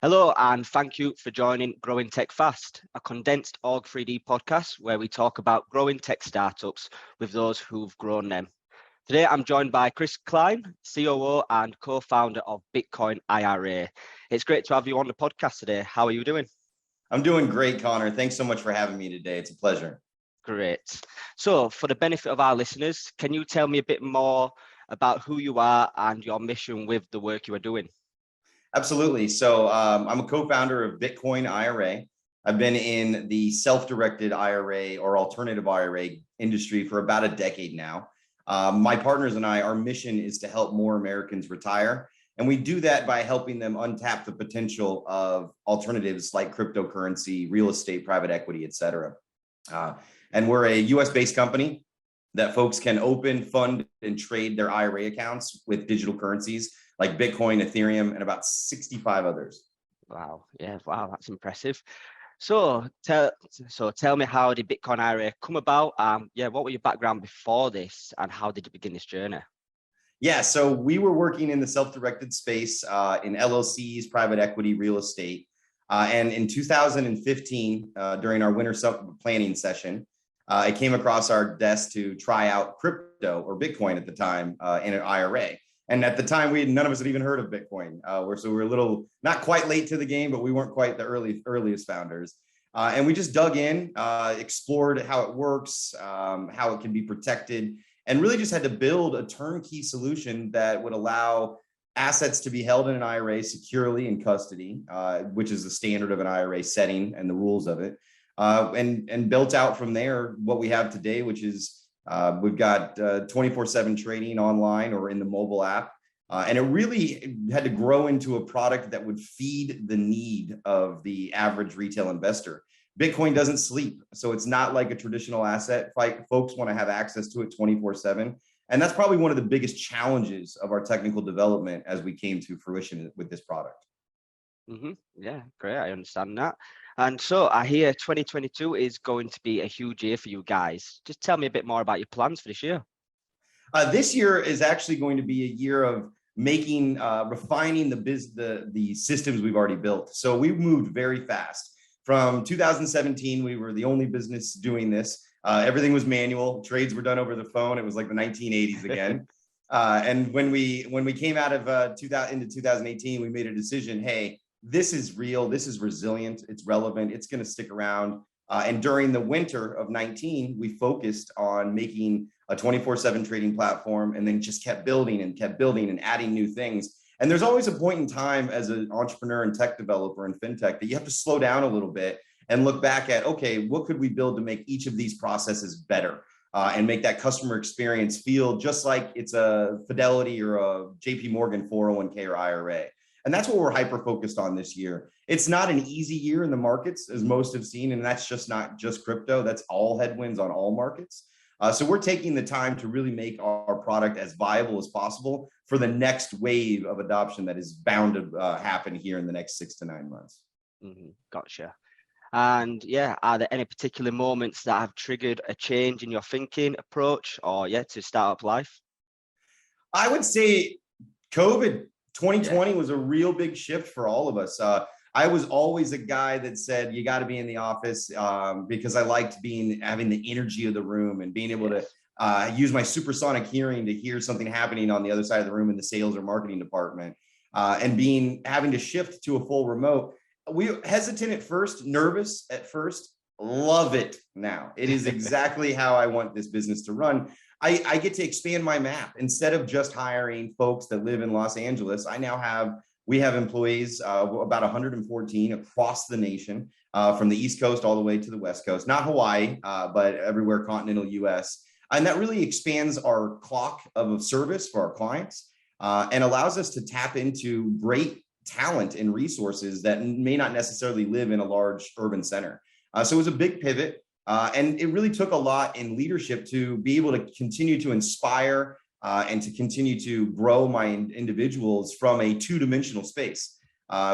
Hello, and thank you for joining Growing Tech Fast, a condensed Org3D podcast where we talk about growing tech startups with those who've grown them. Today, I'm joined by Chris Kline, COO and co-founder of Bitcoin IRA. It's great to have you on the podcast today. How are you doing? I'm doing great, Connor. Thanks so much for having me today. It's a pleasure. Great. So for the benefit of our listeners, can you tell me a bit more about who you are and your mission with the work you are doing? Absolutely. So I'm a co-founder of Bitcoin IRA. I've been in the self-directed IRA or alternative IRA industry for about a decade now. My partners and I, our mission is to help more Americans retire. And we do that by helping them untap the potential of alternatives like cryptocurrency, real estate, private equity, et cetera. And we're a US-based company that folks can open, fund, and trade their IRA accounts with digital currencies like Bitcoin, Ethereum, and about 65 others. Wow. Yeah. Wow. That's impressive. So tell me, how did Bitcoin IRA come about? What were your background before this, and how did you begin this journey? Yeah, so we were working in the self-directed space in LLCs, private equity, real estate. And in 2015, during our winter planning session, I came across our desk to try out crypto or Bitcoin at the time in an IRA. And at the time, none of us had even heard of Bitcoin. So we were a little, not quite late to the game, but we weren't quite the earliest founders. And we just dug in, explored how it works, how it can be protected, and really just had to build a turnkey solution that would allow assets to be held in an IRA securely in custody, which is the standard of an IRA setting and the rules of it, and built out from there what we have today, which is we've got 24/7 trading online or in the mobile app. And it really had to grow into a product that would feed the need of the average retail investor. Bitcoin doesn't sleep, so it's not like a traditional asset. Folks want to have access to it 24/7. And that's probably one of the biggest challenges of our technical development as we came to fruition with this product. Yeah, great. I understand that. And so I hear 2022 is going to be a huge year for you guys. Just tell me a bit more about your plans for this year. This year is actually going to be a year of refining the systems we've already built. So we've moved very fast. From 2017, we were the only business doing this. Everything was manual. Trades were done over the phone. It was like the 1980s again. And when we came out of into 2018, we made a decision. Hey, this is real. This is resilient. It's relevant. It's going to stick around. And during the winter of 19, we focused on making a 24/7 trading platform, and then just kept building and adding new things. And there's always a point in time as an entrepreneur and tech developer in fintech that you have to slow down a little bit and look back at, okay, what could we build to make each of these processes better and make that customer experience feel just like it's a Fidelity or a JP Morgan 401k or IRA. And that's what we're hyper-focused on this year. It's not an easy year in the markets, as most have seen, and that's just not just crypto. That's all headwinds on all markets. So we're taking the time to really make our product as viable as possible for the next wave of adoption that is bound to happen here in the next 6 to 9 months. Gotcha. And are there any particular moments that have triggered a change in your thinking approach or to startup life? I would say COVID 2020 was a real big shift for all of us. I was always a guy that said, you got to be in the office because I liked having the energy of the room and being able to use my supersonic hearing to hear something happening on the other side of the room in the sales or marketing department, and having to shift to a full remote. We hesitant at first, nervous at first, love it now. It is exactly how I want this business to run. I get to expand my map. Instead of just hiring folks that live in Los Angeles, we have employees, about 114 across the nation, from the East Coast all the way to the West Coast, not Hawaii, but everywhere continental US. And that really expands our clock of service for our clients and allows us to tap into great talent and resources that may not necessarily live in a large urban center. So it was a big pivot. And it really took a lot in leadership to be able to continue to inspire and to continue to grow my individuals from a two-dimensional space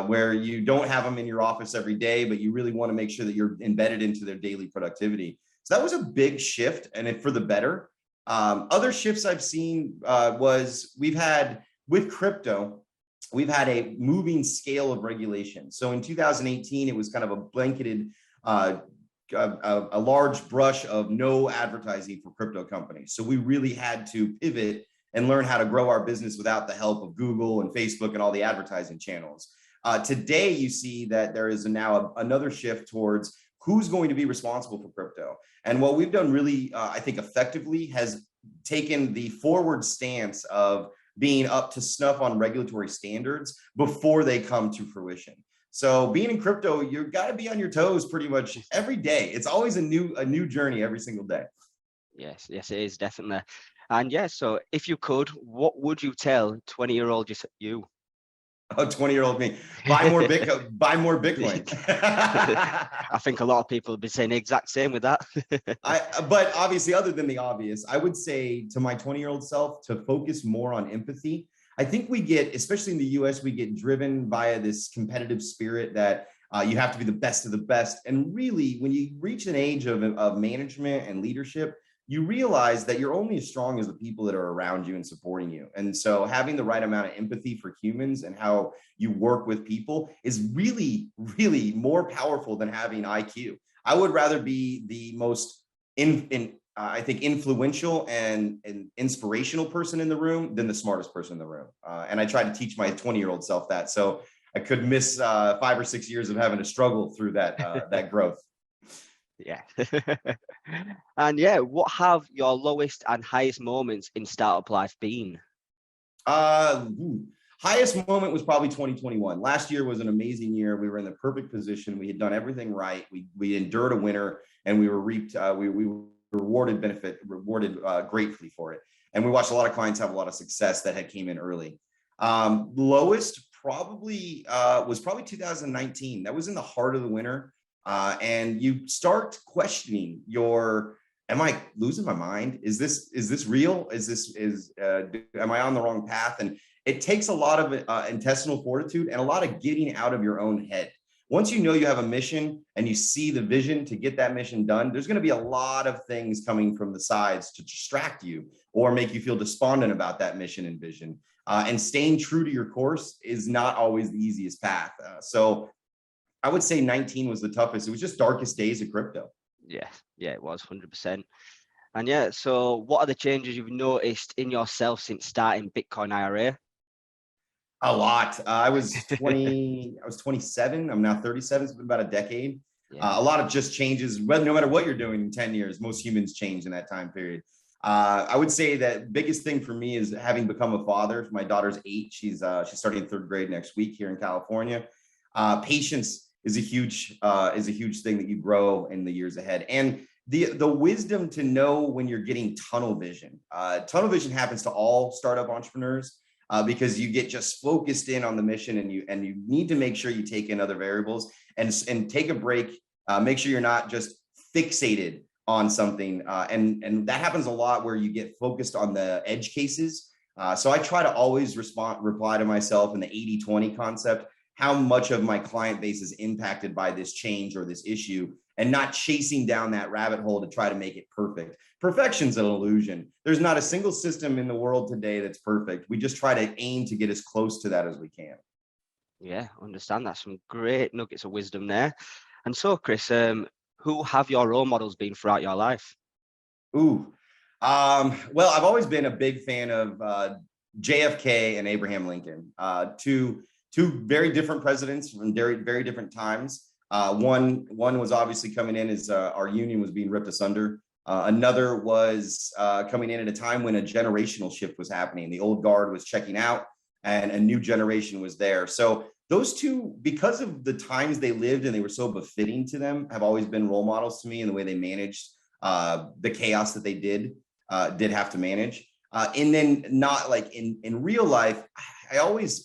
where you don't have them in your office every day, but you really want to make sure that you're embedded into their daily productivity. So that was a big shift, and for the better. Other shifts I've seen was we've had with crypto, we've had a moving scale of regulation. So in 2018, it was kind of a blanketed, a large brush of no advertising for crypto companies. So we really had to pivot and learn how to grow our business without the help of Google and Facebook and all the advertising channels. Today, you see that there is now another shift towards who's going to be responsible for crypto. And what we've done really, I think, effectively has taken the forward stance of being up to snuff on regulatory standards before they come to fruition. So being in crypto, you've got to be on your toes pretty much every day. It's always a new journey every single day. Yes, it is definitely. And yeah, so if you could, what would you tell 20-year-old you? Oh, 20-year-old me, buy more Bitcoin, buy more Bitcoin. I think a lot of people would be saying the exact same with that. But obviously, other than the obvious, I would say to my 20-year-old self to focus more on empathy. I think we get, especially in the US, we get driven via this competitive spirit that you have to be the best of the best. And really, when you reach an age of management and leadership, you realize that you're only as strong as the people that are around you and supporting you. And so having the right amount of empathy for humans and how you work with people is really, really more powerful than having IQ. I would rather be the most I think influential and inspirational person in the room than the smartest person in the room. And I try to teach my 20-year-old self that. So I could miss 5 or 6 years of having to struggle through that growth. Yeah. And yeah, what have your lowest and highest moments in startup life been? Highest moment was probably 2021. Last year was an amazing year. We were in the perfect position. We had done everything right. We endured a winter, and we were reaped. We were rewarded gratefully for it. And we watched a lot of clients have a lot of success that had came in early. Lowest probably was probably 2019. That was in the heart of the winter. And you start questioning am I losing my mind? Is this real? Am I on the wrong path? And it takes a lot of intestinal fortitude and a lot of getting out of your own head. Once you know you have a mission and you see the vision to get that mission done, there's going to be a lot of things coming from the sides to distract you or make you feel despondent about that mission and vision. And staying true to your course is not always the easiest path. So I would say 19 was the toughest. It was just darkest days of crypto. Yeah, it was 100%. And yeah, so what are the changes you've noticed in yourself since starting Bitcoin IRA? A lot. I was 27. I'm now 37. It's been about a decade. Yeah. A lot of just changes, no matter what you're doing in 10 years, most humans change in that time period. I would say that biggest thing for me is having become a father. My daughter's 8. She's starting 3rd grade next week here in California. Patience is a huge thing that you grow in the years ahead. And the wisdom to know when you're getting tunnel vision. Tunnel vision happens to all startup entrepreneurs. Because you get just focused in on the mission, and you need to make sure you take in other variables and take a break. Make sure you're not just fixated on something, and that happens a lot where you get focused on the edge cases. So I try to always reply to myself in the 80-20 concept. How much of my client base is impacted by this change or this issue, and not chasing down that rabbit hole to try to make it perfect. Perfection's an illusion. There's not a single system in the world today that's perfect. We just try to aim to get as close to that as we can. Yeah, understand. That's some great nuggets of wisdom there. And so, Chris, who have your role models been throughout your life? Well, I've always been a big fan of JFK and Abraham Lincoln, two very different presidents from very, very different times. One was obviously coming in as our union was being ripped asunder. Another was coming in at a time when a generational shift was happening. The old guard was checking out and a new generation was there. So those two, because of the times they lived and they were so befitting to them, have always been role models to me in the way they managed the chaos that they did have to manage. And then not like in real life,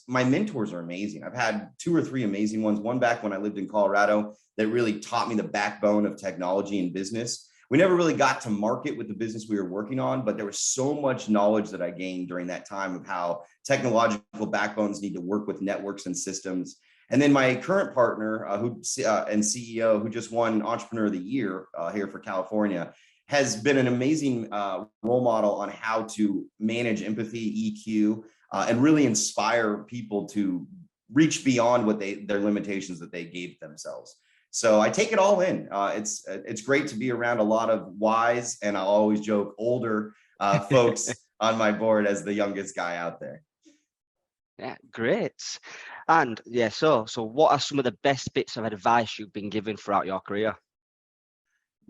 my mentors are amazing. I've had 2 or 3 amazing ones. One back when I lived in Colorado that really taught me the backbone of technology and business. We never really got to market with the business we were working on, but there was so much knowledge that I gained during that time of how technological backbones need to work with networks and systems. And then my current partner and CEO, who just won Entrepreneur of the Year here for California, has been an amazing role model on how to manage empathy, EQ, and really inspire people to reach beyond what their limitations that they gave themselves. So I take it all in. It's great to be around a lot of wise, and I'll always joke, older folks on my board as the youngest guy out there. Yeah, great. And yeah, so what are some of the best bits of advice you've been given throughout your career?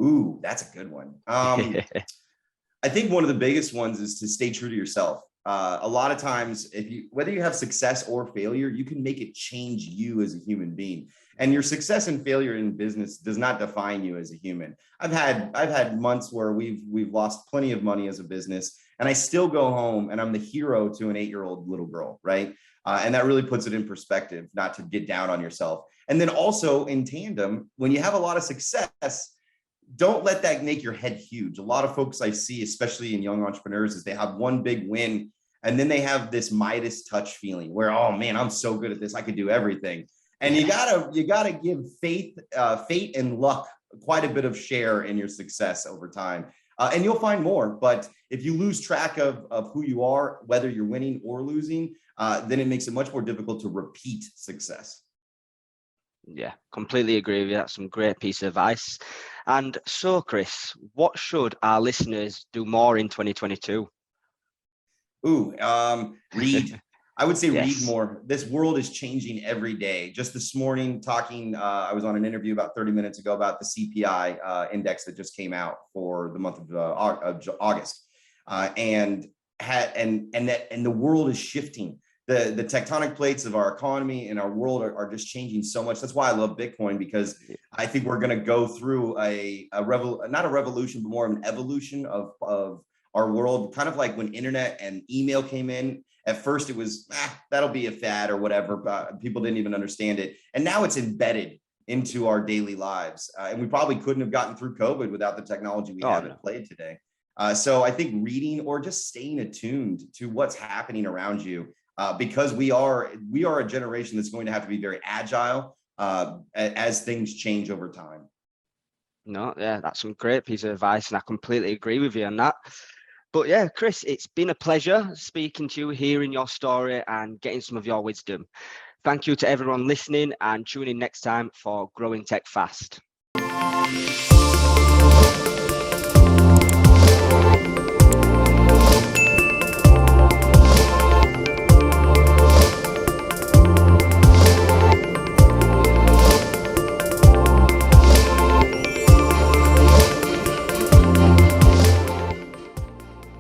Ooh, that's a good one. I think one of the biggest ones is to stay true to yourself. A lot of times, whether you have success or failure, you can make it change you as a human being. And your success and failure in business does not define you as a human. I've had months where we've lost plenty of money as a business, and I still go home and I'm the hero to an 8-year-old little girl, right? And that really puts it in perspective, not to get down on yourself. And then also in tandem, when you have a lot of success, don't let that make your head huge. A lot of folks I see, especially in young entrepreneurs, is they have one big win and then they have this Midas touch feeling where, oh man, I'm so good at this, I could do everything. And you gotta give fate and luck quite a bit of share in your success over time. And you'll find more. But if you lose track of who you are, whether you're winning or losing, then it makes it much more difficult to repeat success. Yeah, completely agree with you. That's some great piece of advice. And so, Chris, what should our listeners do more in 2022? Read. I would say Yes. Read more. This world is changing every day. Just this morning I was on an interview about 30 minutes ago about the CPI index that just came out for the month of August. And the world is shifting. The tectonic plates of our economy and our world are just changing so much. That's why I love Bitcoin, because I think we're going to go through not a revolution, but more of an evolution of our world. Kind of like when internet and email came in. At first it was, that'll be a fad or whatever, but people didn't even understand it. And now it's embedded into our daily lives. And we probably couldn't have gotten through COVID without the technology we have at play today. So I think reading or just staying attuned to what's happening around you, because we are a generation that's going to have to be very agile as things change over time. No, yeah, that's some great piece of advice, and I completely agree with you on that. But yeah, Chris, it's been a pleasure speaking to you, hearing your story and getting some of your wisdom. Thank you to everyone listening, and tune in next time for Growing Tech Fast.